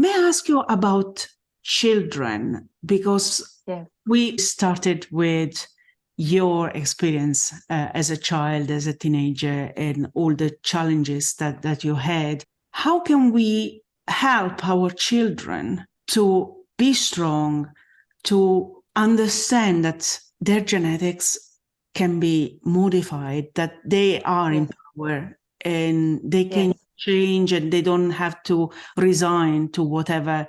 may I ask you about children? Because we started with your experience as a child, as a teenager, and all the challenges that you had. How can we help our children to be strong, to understand that their genetics can be modified, that they are in power and they can change and they don't have to resign to whatever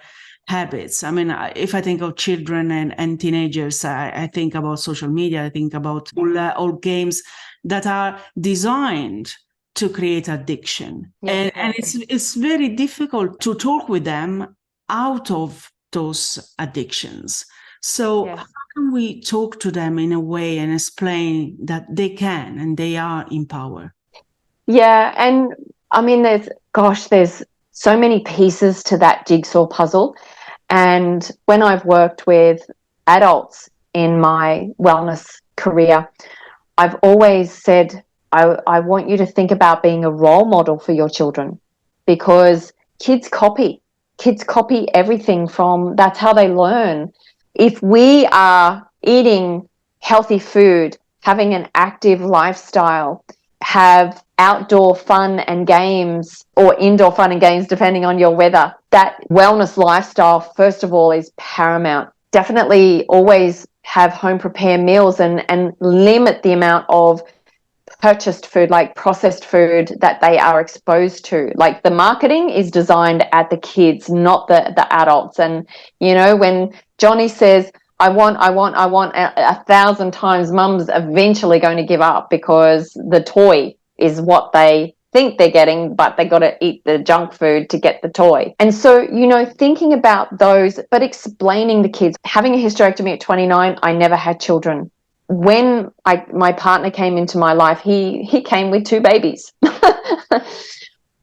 habits? I mean, if I think of children and teenagers, I think about social media, I think about all games that are designed to create addiction. And it's very difficult to talk with them out of those addictions. So how can we talk to them in a way and explain that they can and they are in power? Yeah, and I mean, there's so many pieces to that jigsaw puzzle. And when I've worked with adults in my wellness career, I've always said, I want you to think about being a role model for your children, because kids copy everything that's how they learn. If we are eating healthy food, having an active lifestyle, have outdoor fun and games or indoor fun and games, depending on your weather, that wellness lifestyle, first of all, is paramount. Definitely always have home prepared meals and limit the amount of purchased food, like processed food, that they are exposed to. Like, the marketing is designed at the kids, not the adults. And, you know, when Johnny says, I want 1,000 times, mum's eventually going to give up, because the toy is what they think they're getting, but they got to eat the junk food to get the toy. And so, you know, thinking about those, but explaining the kids. Having a hysterectomy at 29, I never had children. When my partner came into my life, he came with 2 babies.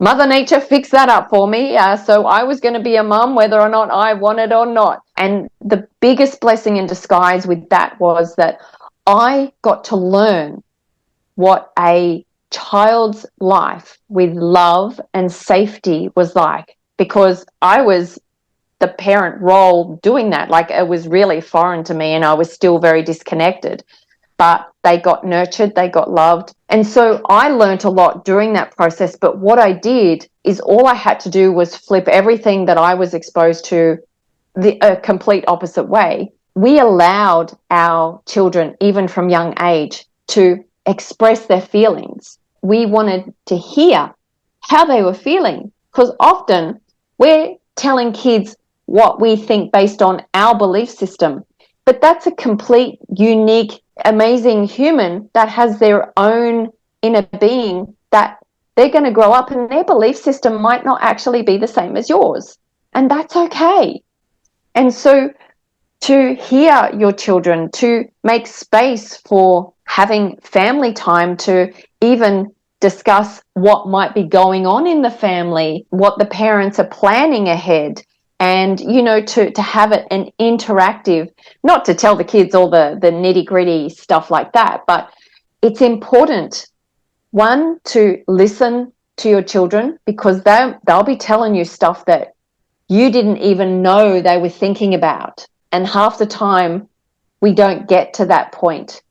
Mother Nature fixed that up for me. So I was going to be a mum whether or not I wanted or not. And the biggest blessing in disguise with that was that I got to learn what a child's life with love and safety was like, because I was the parent role doing that. Like, it was really foreign to me and I was still very disconnected. But they got nurtured, they got loved. And so I learned a lot during that process. But what I did is, all I had to do was flip everything that I was exposed to a complete opposite way. We allowed our children, even from young age, to express their feelings. We wanted to hear how they were feeling, because often we're telling kids what we think based on our belief system. But that's a complete, unique, amazing human that has their own inner being, that they're going to grow up and their belief system might not actually be the same as yours. And that's okay. And so to hear your children, to make space for having family time, to even discuss what might be going on in the family, what the parents are planning ahead, and, you know, to have it an interactive, not to tell the kids all the nitty-gritty stuff like that, but it's important, one, to listen to your children, because they'll be telling you stuff that you didn't even know they were thinking about. And half the time we don't get to that point.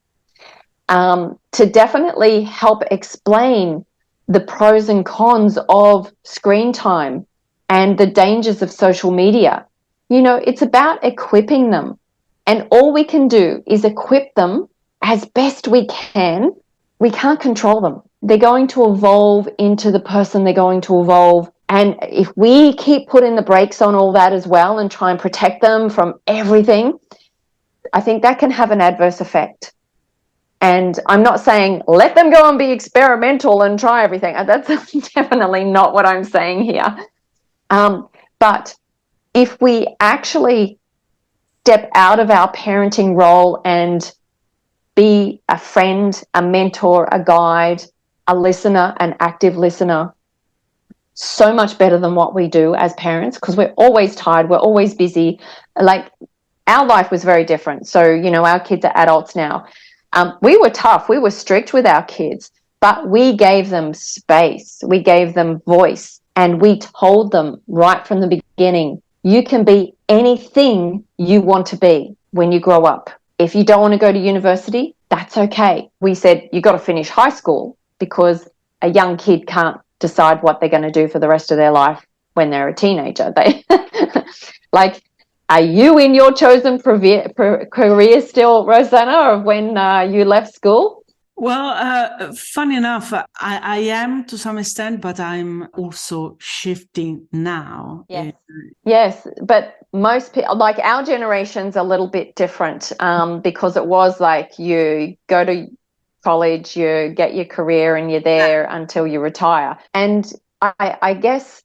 To definitely help explain the pros and cons of screen time and the dangers of social media. You know, it's about equipping them. And all we can do is equip them as best we can. We can't control them. They're going to evolve into the person they're going to evolve. And if we keep putting the brakes on all that as well and try and protect them from everything, I think that can have an adverse effect. And I'm not saying let them go and be experimental and try everything. That's definitely not what I'm saying here. But if we actually step out of our parenting role and be a friend, a mentor, a guide, a listener, an active listener, so much better than what we do as parents, because we're always tired, we're always busy. Like, our life was very different. So, you know, our kids are adults now. We were tough, we were strict with our kids, but we gave them space, we gave them voice, and we told them right from the beginning You can be anything you want to be when you grow up. If you don't want to go to university, that's okay. We said you got to finish high school because a young kid can't decide what they're going to do for the rest of their life when they're a teenager. They like, are you in your chosen career still, Rosanna, of when you left school? Well, funny enough, I am to some extent, but I'm also shifting now. Yes. Yes, but most people, like our generation's a little bit different because it was like you go to college, you get your career and you're there until you retire. And I guess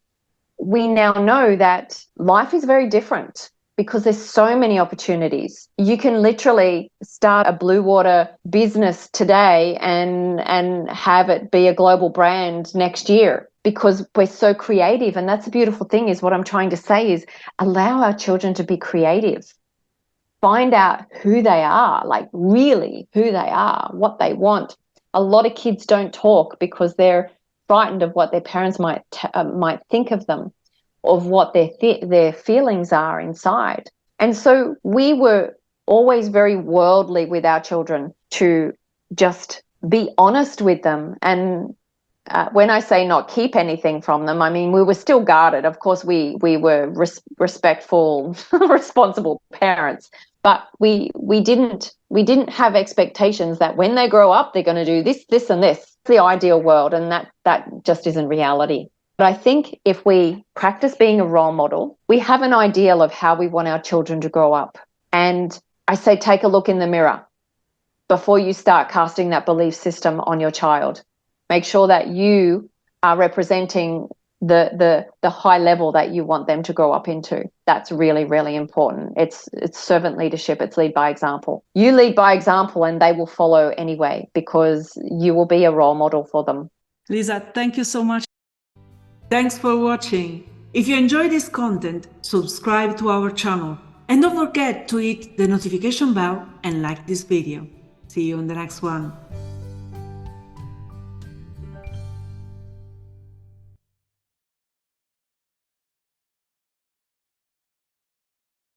we now know that life is very different because there's so many opportunities. You can literally start a blue water business today and have it be a global brand next year because we're so creative. And that's the beautiful thing, is what I'm trying to say is allow our children to be creative. Find out who they are, like really who they are, what they want. A lot of kids don't talk because they're frightened of what their parents might think of them, of what their feelings are inside. And so we were always very worldly with our children, to just be honest with them. And when I say not keep anything from them, I mean we were still guarded. Of course, we were respectful, responsible parents, but we didn't have expectations that when they grow up they're going to do this, this, and this. It's the ideal world, and that just isn't reality. But I think if we practice being a role model, we have an ideal of how we want our children to grow up. And I say take a look in the mirror before you start casting that belief system on your child. Make sure that you are representing the high level that you want them to grow up into. That's really, really important. It's servant leadership. It's lead by example. You lead by example and they will follow anyway because you will be a role model for them. Lisa, thank you so much. Thanks for watching. If you enjoy this content, subscribe to our channel and don't forget to hit the notification bell and like this video. See you in the next one.